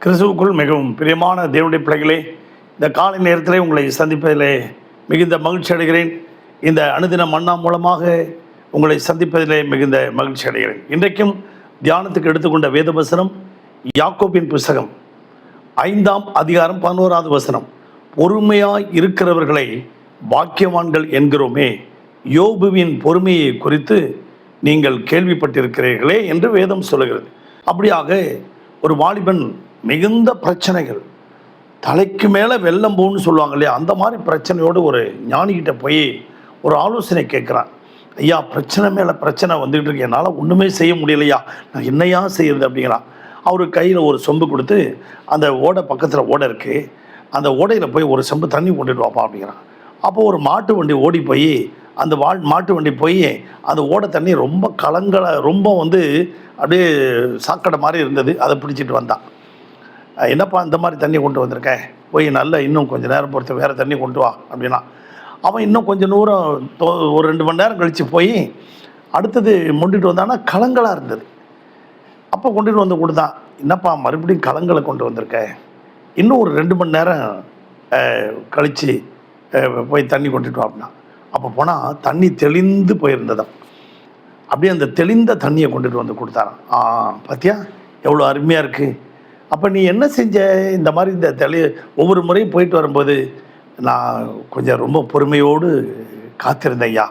கிறிஸ்துவுக்குள் மிகவும் பிரியமான தேவனுடைய பிள்ளைகளே, இந்த காலை நேரத்திலே உங்களை சந்திப்பதிலே மிகுந்த மகிழ்ச்சி அடைகிறேன். இந்த அனுதின மன்னா மூலமாக உங்களை சந்திப்பதிலே மிகுந்த மகிழ்ச்சி அடைகிறேன். இன்றைக்கும் தியானத்துக்கு எடுத்துக்கொண்ட வேத வசனம் யாக்கோபின் புஸ்தகம் 5ஆம் அதிகாரம் 11வது வசனம். பொறுமையாய் இருக்கிறவர்களை பாக்கியவான்கள் என்கிறோமே, யோபுவின் பொறுமையை குறித்து நீங்கள் கேள்விப்பட்டிருக்கிறீர்களே என்று வேதம் சொல்லுகிறது. அப்படியாக ஒரு வாலிபன் மிகுந்த பிரச்சனைகள், தலைக்கு மேலே வெள்ளம் போன்னு சொல்லுவாங்க இல்லையா, அந்த மாதிரி பிரச்சனையோடு ஒரு ஞானிகிட்ட போய் ஒரு ஆலோசனை கேட்குறான். ஐயா, பிரச்சனை மேலே பிரச்சனை வந்துகிட்டு இருக்கு, என்னால் ஒன்றுமே செய்ய முடியலையா, நான் என்னையா செய்யறது அப்படிங்கிறான். அவர் கையில் ஒரு சொம்பு கொடுத்து, அந்த ஓடை பக்கத்தில் ஓடை இருக்குது, அந்த ஓடையில் போய் ஒரு சொம்பு தண்ணி கொண்டுட்டு வாப்பா அப்படிங்கிறான். அப்போது ஒரு மாட்டு வண்டி ஓடி போய் அந்த மாட்டு வண்டி போய் அந்த ஓடை தண்ணி ரொம்ப ரொம்ப அப்படியே சாக்கடை மாதிரி இருந்தது, அதை பிடிச்சிட்டு வந்தான். என்னப்பா இந்த மாதிரி தண்ணி கொண்டு வந்திருக்கேன், போய் நல்லா இன்னும் கொஞ்சம் நேரம் பொறுத்து வேறு தண்ணி கொண்டு வா அப்படின்னா. அவன் இன்னும் கொஞ்சம் தூரம் ஒரு 2 மணி நேரம் கழித்து போய் அடுத்தது கொண்டுட்டு வந்தான்னா கலங்களாக இருந்தது. அப்போ கொண்டுட்டு வந்து கொடுத்தான். என்னப்பா மறுபடியும் கலங்களை கொண்டு வந்திருக்கேன், இன்னும் ஒரு 2 மணி நேரம் கழித்து போய் தண்ணி கொண்டுட்டு வா அப்படின்னா. அப்போ போனால் தண்ணி தெளிந்து போயிருந்ததான். அப்படியே அந்த தெளிந்த தண்ணியை கொண்டுட்டு வந்து கொடுத்தாரான். பார்த்தியா எவ்வளோ அருமையாக இருக்குது, அப்போ நீ என்ன செஞ்ச, இந்த மாதிரி இந்த ஒவ்வொரு முறையும் போயிட்டு வரும்போது நான் கொஞ்சம் ரொம்ப பொறுமையோடு காத்திருந்தேன் ஐயா.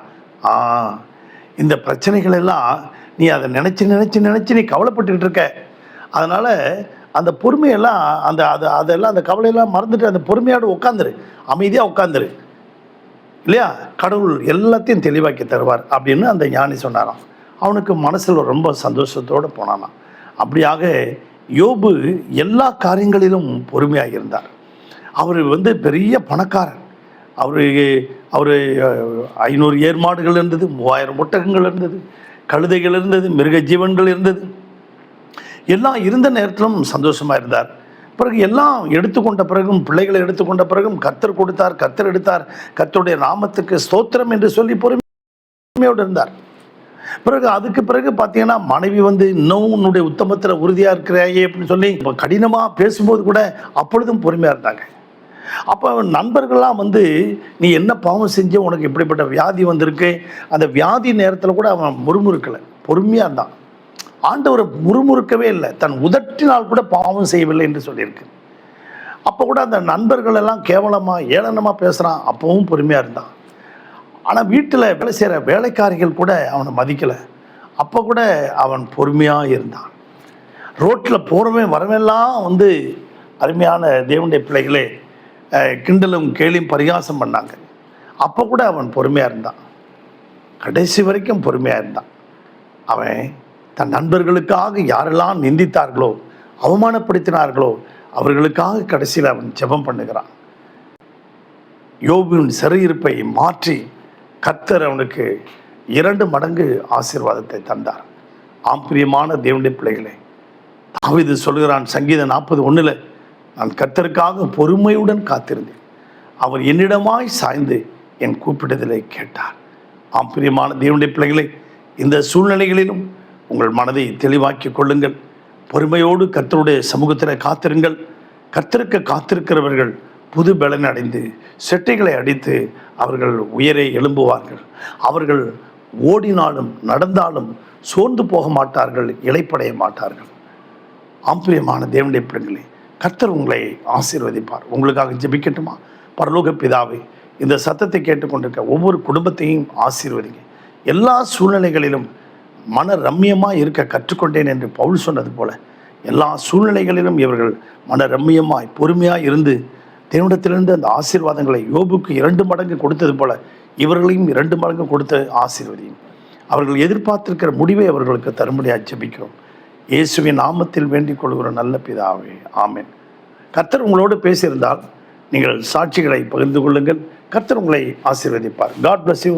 இந்த பிரச்சனைகள் எல்லாம் நீ அதை நினச்சி நீ கவலைப்பட்டுக்கிட்டு இருக்க, அதனால் அந்த பொறுமையெல்லாம் அதெல்லாம் அந்த கவலையெல்லாம் மறந்துட்டு அந்த பொறுமையோடு உட்காந்துரு, அமைதியாக உட்காந்துரு இல்லையா, கடவுள் எல்லாத்தையும் தெளிவாக்கி தருவார் அப்படின்னு அந்த ஞானி சொன்னாராம். அவனுக்கு மனசில் ரொம்ப சந்தோஷத்தோடு போனானான். அப்படியாக யோபு எல்லா காரியங்களிலும் பொறுமையாக இருந்தார். அவர் பெரிய பணக்காரர். அவர் 500 ஏர்மாடுகள் இருந்தது, 3000 ஒட்டகங்கள் இருந்தது, கழுதைகள் இருந்தது, மிருக ஜீவன்கள் இருந்தது. எல்லாம் இருந்த நேரத்திலும் சந்தோஷமாக இருந்தார். பிறகு எல்லாம் எடுத்துக்கொண்ட பிறகும், பிள்ளைகளை எடுத்துக்கொண்ட பிறகும் கர்த்தர் கொடுத்தார், கர்த்தர் எடுத்தார், கர்த்தருடைய நாமத்துக்கு ஸ்தோத்திரம் என்று சொல்லி பொறுமையோடு இருந்தார். அதுக்கு பிறகு பார்த்தீங்கன்னா மனைவி இன்னும் உன்னுடைய உத்தமத்தில் உறுதியாக இருக்கிறாயே அப்படின்னு சொல்லி கடினமாக பேசும்போது கூட அப்பொழுதும் பொறுமையாக இருந்தாங்க. அப்போ நண்பர்கள்லாம் நீ என்ன பாவம் செஞ்ச, உனக்கு இப்படிப்பட்ட வியாதி வந்திருக்கு, அந்த வியாதி நேரத்தில் கூட அவன் முறுமுறுக்கலை, பொறுமையாக இருந்தான். ஆண்டவரை முறுமுறுக்கவே இல்லை, தன் உதட்டினால் கூட பாவம் செய்யவில்லை என்று சொல்லியிருக்கு. அப்போ கூட அந்த நண்பர்கள் எல்லாம் கேவலமாக ஏளனமாக பேசுகிறான், அப்பவும் பொறுமையாக இருந்தான். ஆனால் வீட்டில் வேலை செய்கிற வேலைக்காரிகள் கூட அவனை மதிக்கலை, அப்போ கூட அவன் பொறுமையாக இருந்தான். ரோட்டில் போகிறவன் வரவெல்லாம் அருமையான தேவனுடைய பிள்ளைகளே கிண்டலும் கேலியும் பரிகாசம் பண்ணாங்க, அப்போ கூட அவன் பொறுமையாக இருந்தான். கடைசி வரைக்கும் பொறுமையாக இருந்தான். அவன் தன் நண்பர்களுக்காக யாரெல்லாம் நிந்தித்தார்களோ, அவமானப்படுத்தினார்களோ, அவர்களுக்காக கடைசியில் அவன் ஜெபம் பண்ணுகிறான். யோபுவின் சிறையிருப்பை மாற்றி கர்த்தர் அவனுக்கு 2 மடங்கு ஆசீர்வாதத்தை தந்தார். ஆம்பிரியமான தேவனுடைய பிள்ளைகளே, தாவீது சொல்கிறான் சங்கீதம் 40:1, நான் கர்த்தருக்காக பொறுமையுடன் காத்திருந்தேன், அவர் என்னிடமாய் சாய்ந்து என் கூப்பிடுதலை கேட்டார். ஆம்பிரியமான தேவனுடைய பிள்ளைகளே, இந்த சூழ்நிலைகளிலும் உங்கள் மனதை தெளிவாக்கி கொள்ளுங்கள். பொறுமையோடு கர்த்தருடைய சமூகத்தில் காத்திருங்கள். கர்த்தருக்கு காத்திருக்கிறவர்கள் புது பலன் அடைந்து செட்டைகளை அடித்து அவர்கள் உயரே எழும்புவார்கள். அவர்கள் ஓடினாலும் நடந்தாலும் சோர்ந்து போக மாட்டார்கள், இளைப்படைய மாட்டார்கள். ஆம்பிரியமான தேவனுடைய பிள்ளைகளே, கர்த்தர் உங்களை ஆசீர்வதிப்பார். உங்களுக்காக ஜெபிக்கட்டுமா? பரலோக பிதாவே, இந்த சத்தத்தை கேட்டுக்கொண்டிருக்க ஒவ்வொரு குடும்பத்தையும் ஆசீர்வதிங்க. எல்லா சூழ்நிலைகளிலும் மன ரம்மியமாக இருக்க கற்றுக்கொண்டேன் என்று பவுல் சொன்னது போல, எல்லா சூழ்நிலைகளிலும் இவர்கள் மன ரம்மியமாய் பொறுமையாக இருந்து தேவனிடத்திலிருந்து அந்த ஆசீர்வாதங்களை யோபுக்கு 2 மடங்கு கொடுத்தது போல இவர்களையும் 2 மடங்கு கொடுத்து ஆசீர்வதியும். அவர்கள் எதிர்பார்த்திருக்கிற முடிவை அவர்களுக்கு தரும்படியாக ஜெபிக்கிறோம். இயேசுவின் நாமத்தில் வேண்டிக் கொள்கிற நல்ல பிதாவே, ஆமென். கர்த்தர் உங்களோடு பேசியிருந்தால் நீங்கள் சாட்சிகளை பகிர்ந்து கொள்ளுங்கள். கர்த்தர் உங்களை ஆசீர்வதிப்பார். God bless you.